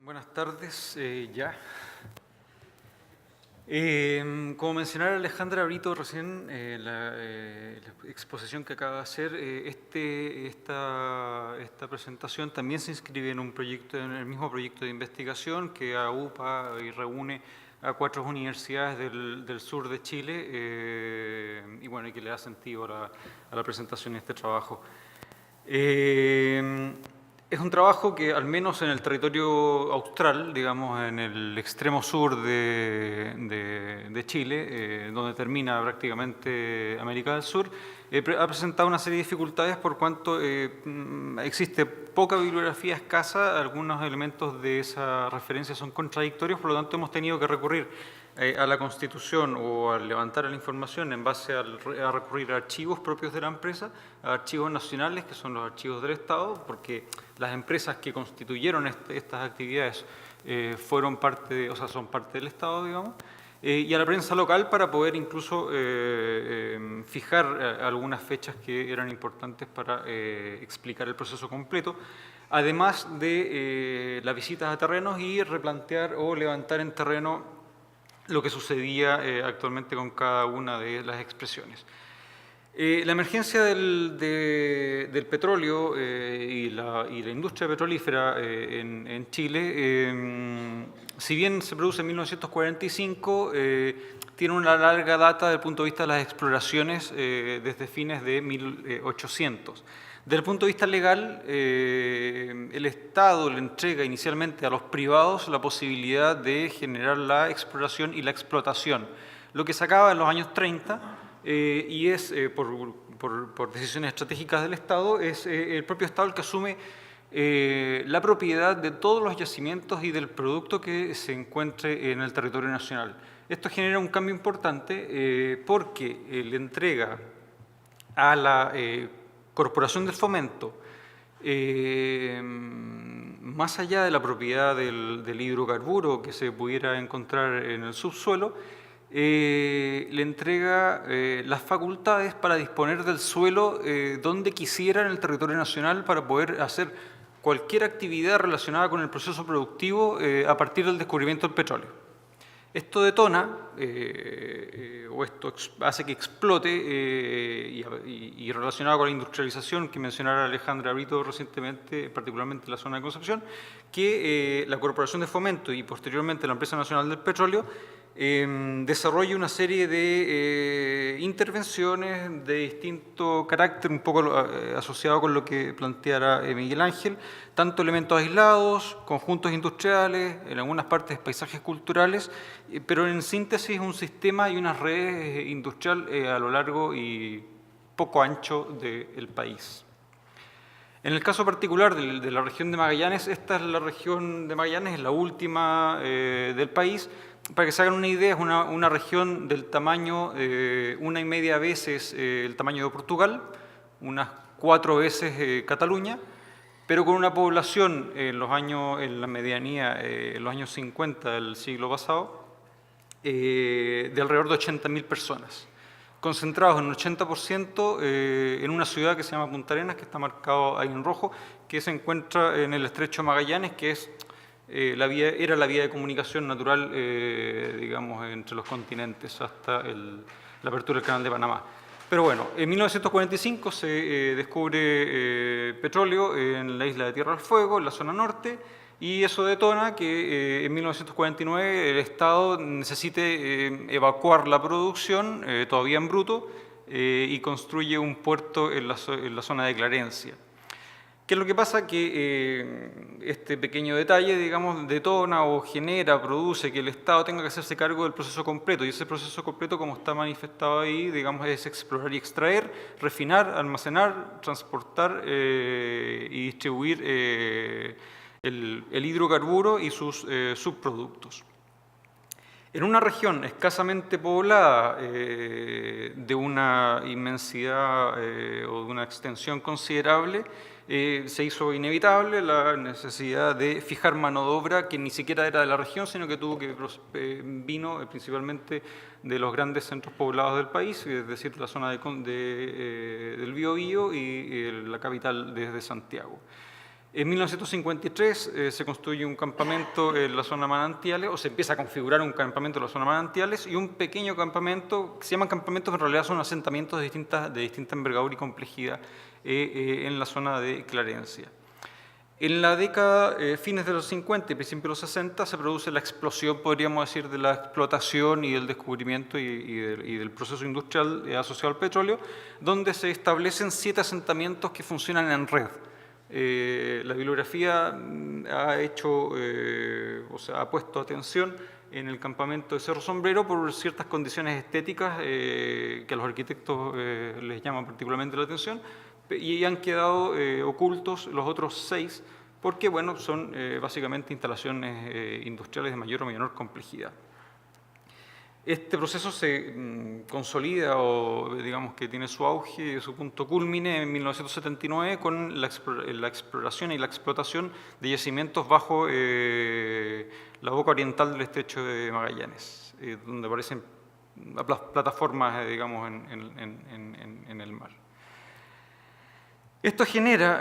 Buenas tardes, ya. Como mencionara Alejandra Brito recién, la exposición que acaba de hacer, esta presentación también se inscribe en un proyecto, en el mismo proyecto de investigación que agrupa y reúne a 4 universidades del sur de Chile y bueno, y que le da sentido a la presentación de este trabajo. Es un trabajo que, al menos en el territorio austral, digamos, en el extremo sur de Chile, donde termina prácticamente América del Sur, ha presentado una serie de dificultades por cuanto existe poca bibliografía escasa, algunos elementos de esa referencia son contradictorios, por lo tanto hemos tenido que recurrir a la Constitución o a levantar la información en base a recurrir a archivos propios de la empresa, a archivos nacionales, que son los archivos del Estado, porque las empresas que constituyeron estas actividades fueron parte, o sea, son parte del Estado, digamos, y a la prensa local para poder incluso fijar algunas fechas que eran importantes para explicar el proceso completo, además de las visitas a terrenos y replantear o levantar en terreno lo que sucedía actualmente con cada una de las expresiones. La emergencia del petróleo y la industria petrolífera en Chile, si bien se produce en 1945, tiene una larga data desde el punto de vista de las exploraciones desde fines de 1800. Desde el punto de vista legal, el Estado le entrega inicialmente a los privados la posibilidad de generar la exploración y la explotación, lo que se acaba en los años 30 y es, por decisiones estratégicas del Estado, es el propio Estado el que asume la propiedad de todos los yacimientos y del producto que se encuentre en el territorio nacional. Esto genera un cambio importante porque le entrega a la Corporación del Fomento, más allá de la propiedad del hidrocarburo que se pudiera encontrar en el subsuelo, le entrega las facultades para disponer del suelo donde quisiera en el territorio nacional para poder hacer cualquier actividad relacionada con el proceso productivo a partir del descubrimiento del petróleo. Esto detona, o esto hace que explote, y relacionado con la industrialización que mencionara Alejandra Brito recientemente, particularmente en la zona de Concepción, que la Corporación de Fomento y posteriormente la Empresa Nacional del Petróleo desarrolla una serie de intervenciones de distinto carácter, un poco asociado con lo que planteara Miguel Ángel, tanto elementos aislados, conjuntos industriales, en algunas partes paisajes culturales, pero en síntesis un sistema y unas redes industrial a lo largo y poco ancho del país. En el caso particular de la región de Magallanes, esta es la región de Magallanes, es la última del país. Para que se hagan una idea, es una región del tamaño 1,5 veces el tamaño de Portugal, unas 4 veces Cataluña, pero con una población en la medianía, en los años 50 del siglo pasado, de alrededor de 80.000 personas, concentrados en un 80% en una ciudad que se llama Punta Arenas, que está marcado ahí en rojo, que se encuentra en el estrecho Magallanes, que es era la vía de comunicación natural, digamos, entre los continentes hasta la apertura del Canal de Panamá. Pero bueno, en 1945 se descubre petróleo en la isla de Tierra del Fuego, en la zona norte, y eso detona que en 1949 el Estado necesite evacuar la producción, todavía en bruto, y construye un puerto en la zona de Clarencia. ¿Qué es lo que pasa? Que este pequeño detalle, digamos, detona o genera, produce que el Estado tenga que hacerse cargo del proceso completo, y ese proceso completo, como está manifestado ahí, digamos, es explorar y extraer, refinar, almacenar, transportar y distribuir el hidrocarburo y sus subproductos. En una región escasamente poblada, de una inmensidad o de una extensión considerable, se hizo inevitable la necesidad de fijar mano de obra que ni siquiera era de la región, sino que vino principalmente de los grandes centros poblados del país, es decir, la zona del Biobío y la capital desde Santiago. En 1953 se construye un campamento en la zona Manantiales, o se empieza a configurar un campamento en la zona Manantiales, y un pequeño campamento, que se llaman campamentos, pero en realidad son asentamientos de distinta envergadura y complejidad en la zona de Clarencia. En la década, fines de los 50 y principios de los 60, se produce la explosión, podríamos decir, de la explotación y del descubrimiento y del proceso industrial asociado al petróleo, donde se establecen 7 asentamientos que funcionan en red. La bibliografía ha puesto atención en el campamento de Cerro Sombrero por ciertas condiciones estéticas que a los arquitectos les llaman particularmente la atención, y han quedado ocultos los otros 6 porque, bueno, son básicamente instalaciones industriales de mayor o menor complejidad. Este proceso se consolida o digamos que tiene su auge, su punto cúlmine en 1979 con la exploración y la explotación de yacimientos bajo la boca oriental del estrecho de Magallanes, donde aparecen plataformas, digamos, en el mar. Esto genera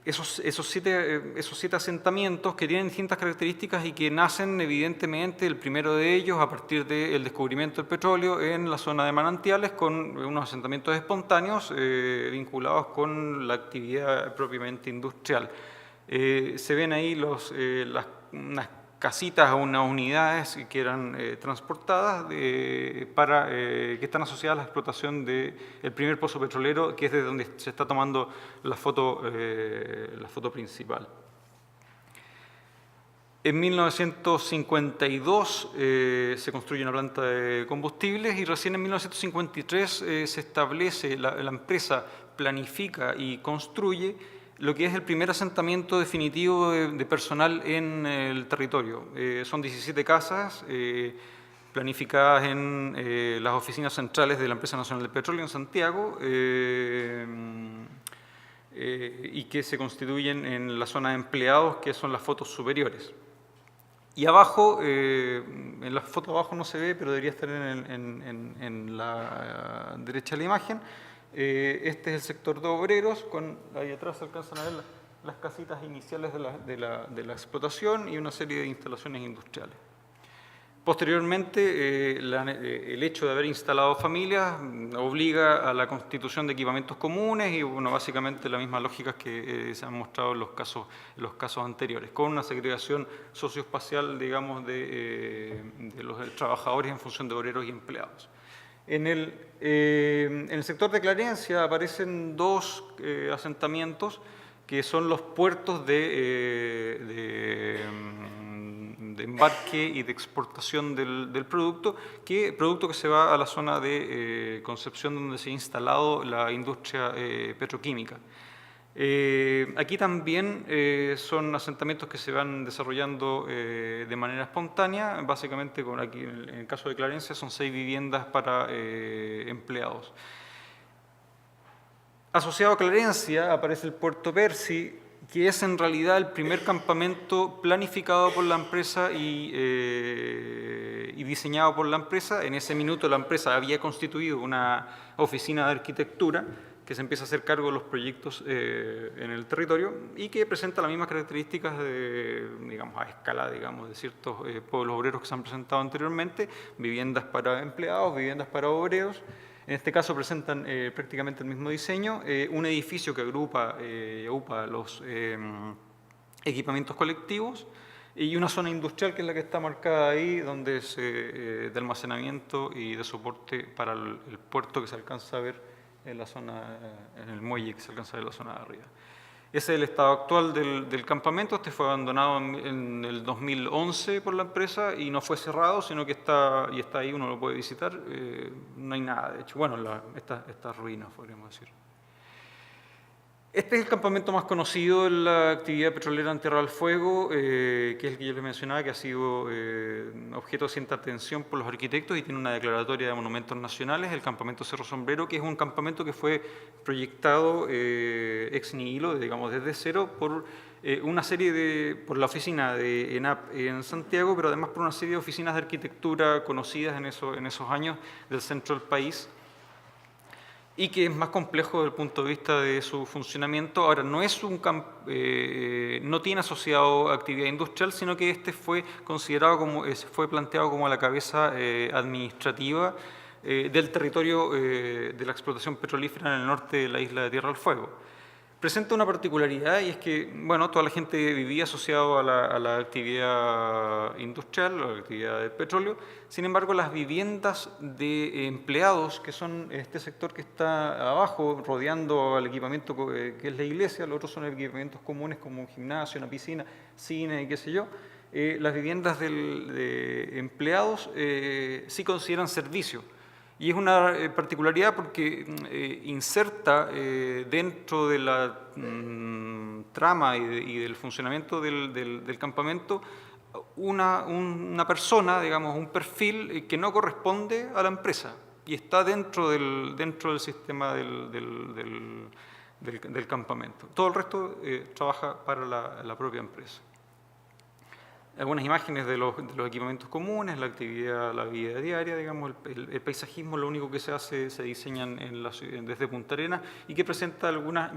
esos siete asentamientos que tienen distintas características y que nacen evidentemente, el primero de ellos a partir del descubrimiento del petróleo en la zona de Manantiales, con unos asentamientos espontáneos vinculados con la actividad propiamente industrial. Se ven ahí unas casitas o unas unidades que eran transportadas que están asociadas a la explotación del primer pozo petrolero, que es de donde se está tomando la foto principal. En 1952 se construye una planta de combustibles y recién en 1953 se establece, la empresa planifica y construye lo que es el primer asentamiento definitivo de personal en el territorio. Son 17 casas planificadas en las oficinas centrales de la Empresa Nacional de Petróleo en Santiago y que se constituyen en la zona de empleados, que son las fotos superiores. Y abajo, en la foto abajo no se ve, pero debería estar en la derecha de la imagen. Este es el sector de obreros, ahí atrás se alcanzan a ver las casitas iniciales de la explotación y una serie de instalaciones industriales. Posteriormente, el hecho de haber instalado familias obliga a la constitución de equipamientos comunes y, bueno, básicamente la misma lógica que se han mostrado en los casos anteriores, con una segregación socioespacial, digamos, de los trabajadores en función de obreros y empleados. En el sector de Clarencia aparecen 2 asentamientos que son los puertos de embarque y de exportación del producto que se va a la zona de Concepción, donde se ha instalado la industria petroquímica. Aquí también son asentamientos que se van desarrollando de manera espontánea, básicamente aquí en el caso de Clarencia son 6 viviendas para empleados. Asociado a Clarencia aparece el Puerto Percy, que es en realidad el primer campamento planificado por la empresa y diseñado por la empresa. En ese minuto la empresa había constituido una oficina de arquitectura que se empieza a hacer cargo de los proyectos en el territorio y que presenta las mismas características a escala, digamos, de ciertos pueblos obreros que se han presentado anteriormente: viviendas para empleados, viviendas para obreros. En este caso presentan prácticamente el mismo diseño, un edificio que agrupa los equipamientos colectivos y una zona industrial que es la que está marcada ahí, donde es de almacenamiento y de soporte para el puerto que se alcanza a ver en la zona, en el muelle que se alcanza a ver en la zona de arriba. Ese es el estado actual del campamento. Este fue abandonado en el 2011 por la empresa y no fue cerrado, sino que está ahí, uno lo puede visitar. No hay nada, de hecho. Bueno, estas ruinas, podríamos decir. Este es el campamento más conocido de la actividad petrolera en Tierra del Fuego, que es el que yo les mencionaba, que ha sido objeto de cierta atención por los arquitectos y tiene una declaratoria de monumentos nacionales, el campamento Cerro Sombrero, que es un campamento que fue proyectado ex nihilo, digamos desde cero, por por la oficina de ENAP en Santiago, pero además por una serie de oficinas de arquitectura conocidas en esos años del centro del país. y que es más complejo desde el punto de vista de su funcionamiento. Ahora, no es no tiene asociado actividad industrial, sino que este fue considerado como, fue planteado como la cabeza administrativa del territorio de la explotación petrolífera en el norte de la isla de Tierra del Fuego. Presenta una particularidad y es que, bueno, toda la gente vivía asociado a la actividad industrial, a la actividad del petróleo. Sin embargo, las viviendas de empleados, que son este sector que está abajo, rodeando al equipamiento que es la iglesia, los otros son equipamientos comunes como un gimnasio, una piscina, cine y qué sé yo. Las viviendas de empleados sí consideran servicio. Y es una particularidad porque inserta dentro de la trama y del funcionamiento del campamento una persona, digamos, un perfil que no corresponde a la empresa y está dentro del sistema del campamento. Todo el resto trabaja para la propia empresa. Algunas imágenes de los equipamientos comunes, la actividad, la vida diaria, digamos, el paisajismo, lo único que se hace, se diseñan desde Punta Arenas y que presenta algunas,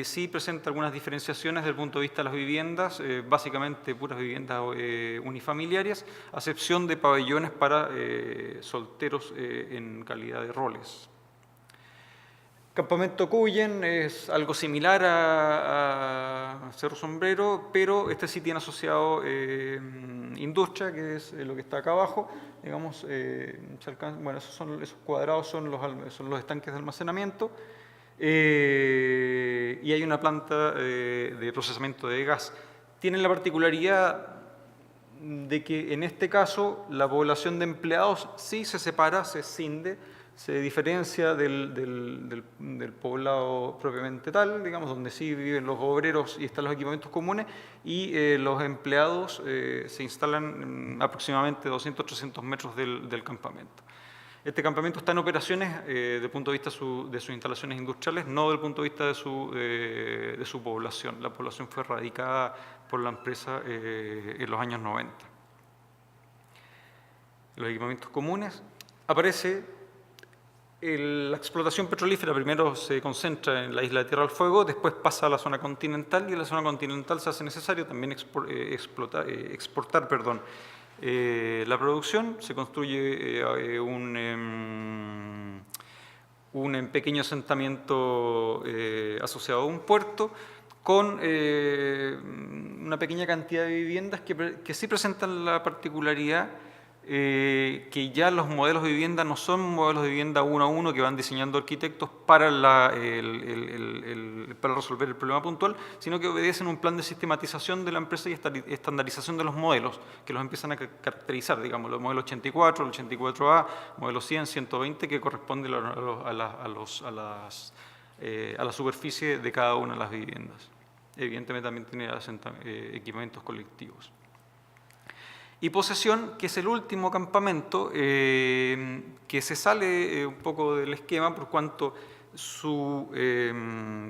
sí presenta algunas diferenciaciones desde el punto de vista de las viviendas, básicamente puras viviendas unifamiliares, a excepción de pabellones para solteros en calidad de roles. Campamento Cuyen es algo similar a Cerro Sombrero, pero este sí tiene asociado industria, que es lo que está acá abajo. Digamos, bueno, esos cuadrados son los estanques de almacenamiento. Y hay una planta de procesamiento de gas. Tienen la particularidad de que en este caso la población de empleados sí se separa, se escinde, se diferencia del poblado propiamente tal, digamos, donde sí viven los obreros y están los equipamientos comunes, y los empleados se instalan aproximadamente 200-300 metros del campamento. Este campamento está en operaciones desde el punto de vista de sus instalaciones industriales, no desde el punto de vista de su población. La población fue radicada por la empresa en los años 90. Los equipamientos comunes. Aparece la explotación petrolífera, primero se concentra en la isla de Tierra del Fuego, después pasa a la zona continental y en la zona continental se hace necesario también exportar la producción. Se construye un pequeño asentamiento asociado a un puerto con una pequeña cantidad de viviendas que sí presentan la particularidad que ya los modelos de vivienda no son modelos de vivienda uno a uno que van diseñando arquitectos para resolver el problema puntual, sino que obedecen un plan de sistematización de la empresa y estandarización de los modelos, que los empiezan a caracterizar, digamos, los modelos 84, el 84A, modelo 100, 120, que corresponden a la superficie de cada una de las viviendas. Evidentemente también tiene equipamientos colectivos. Y Posesión, que es el último campamento que se sale un poco del esquema por cuanto su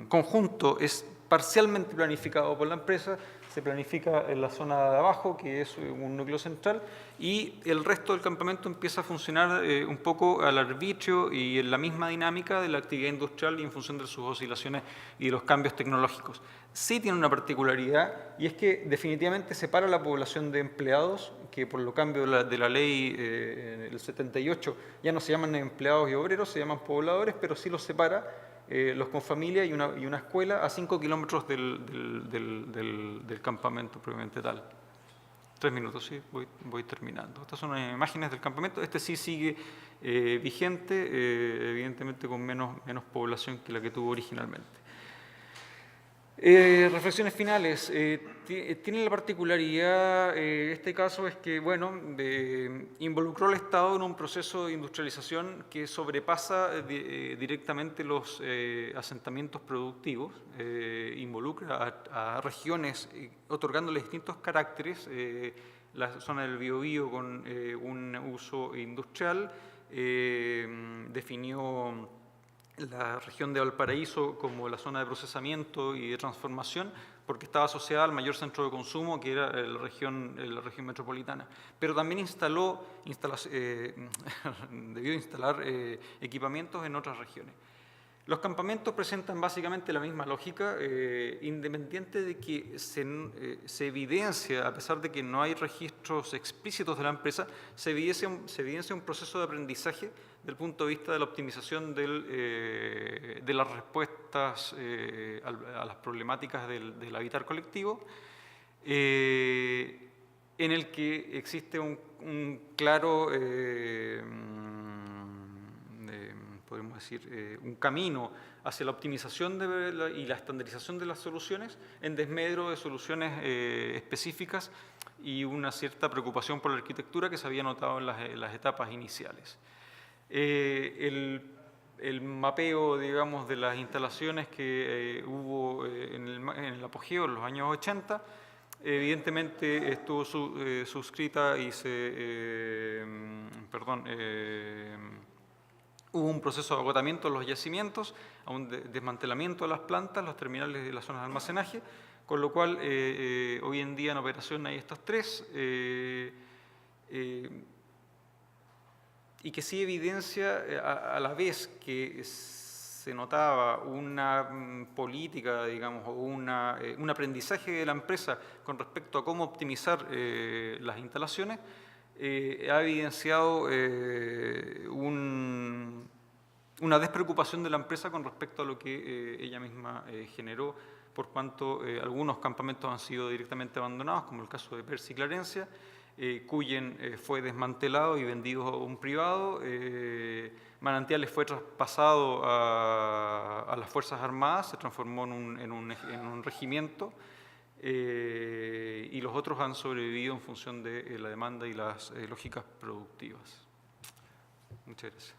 conjunto es parcialmente planificado por la empresa, se planifica en la zona de abajo, que es un núcleo central, y el resto del campamento empieza a funcionar un poco al arbitrio y en la misma dinámica de la actividad industrial y en función de sus oscilaciones y de los cambios tecnológicos. Sí tiene una particularidad y es que definitivamente separa la población de empleados, que por lo cambio de la ley del 78 ya no se llaman empleados y obreros, se llaman pobladores, pero sí los separa, los con familia y una escuela a 5 kilómetros del campamento propiamente tal. 3 minutos, sí, voy terminando. Estas son imágenes del campamento. Este sí sigue vigente, evidentemente con menos población que la que tuvo originalmente. Reflexiones finales. Tiene la particularidad, este caso es que, bueno, involucró al Estado en un proceso de industrialización que sobrepasa directamente los asentamientos productivos, involucra a regiones otorgándole distintos caracteres, la zona del Biobío con un uso industrial, definió la región de Valparaíso como la zona de procesamiento y de transformación porque estaba asociada al mayor centro de consumo, que era la región metropolitana. Pero también debió instalar equipamientos en otras regiones. Los campamentos presentan básicamente la misma lógica, independiente de que se evidencia, a pesar de que no hay registros explícitos de la empresa, se evidencia un proceso de aprendizaje desde el punto de vista de la optimización de las respuestas a las problemáticas del habitar colectivo, en el que existe un claro podemos decir, un camino hacia la optimización y la estandarización de las soluciones en desmedro de soluciones específicas y una cierta preocupación por la arquitectura que se había notado en las etapas iniciales. El mapeo, digamos, de las instalaciones que hubo en el apogeo en los años 80, evidentemente estuvo suscrita y hubo un proceso de agotamiento de los yacimientos, a un desmantelamiento de las plantas, los terminales de las zonas de almacenaje, con lo cual hoy en día en operación hay estos tres, y que sí evidencia a la vez que se notaba una política, digamos, o un aprendizaje de la empresa con respecto a cómo optimizar las instalaciones, ha evidenciado una despreocupación de la empresa con respecto a lo que ella misma generó, por cuanto algunos campamentos han sido directamente abandonados, como el caso de Percy Clarencia, Cuyen fue desmantelado y vendido a un privado, Manantiales fue traspasado a las Fuerzas Armadas, se transformó en un regimiento, y los otros han sobrevivido en función de la demanda y las lógicas productivas. Muchas gracias.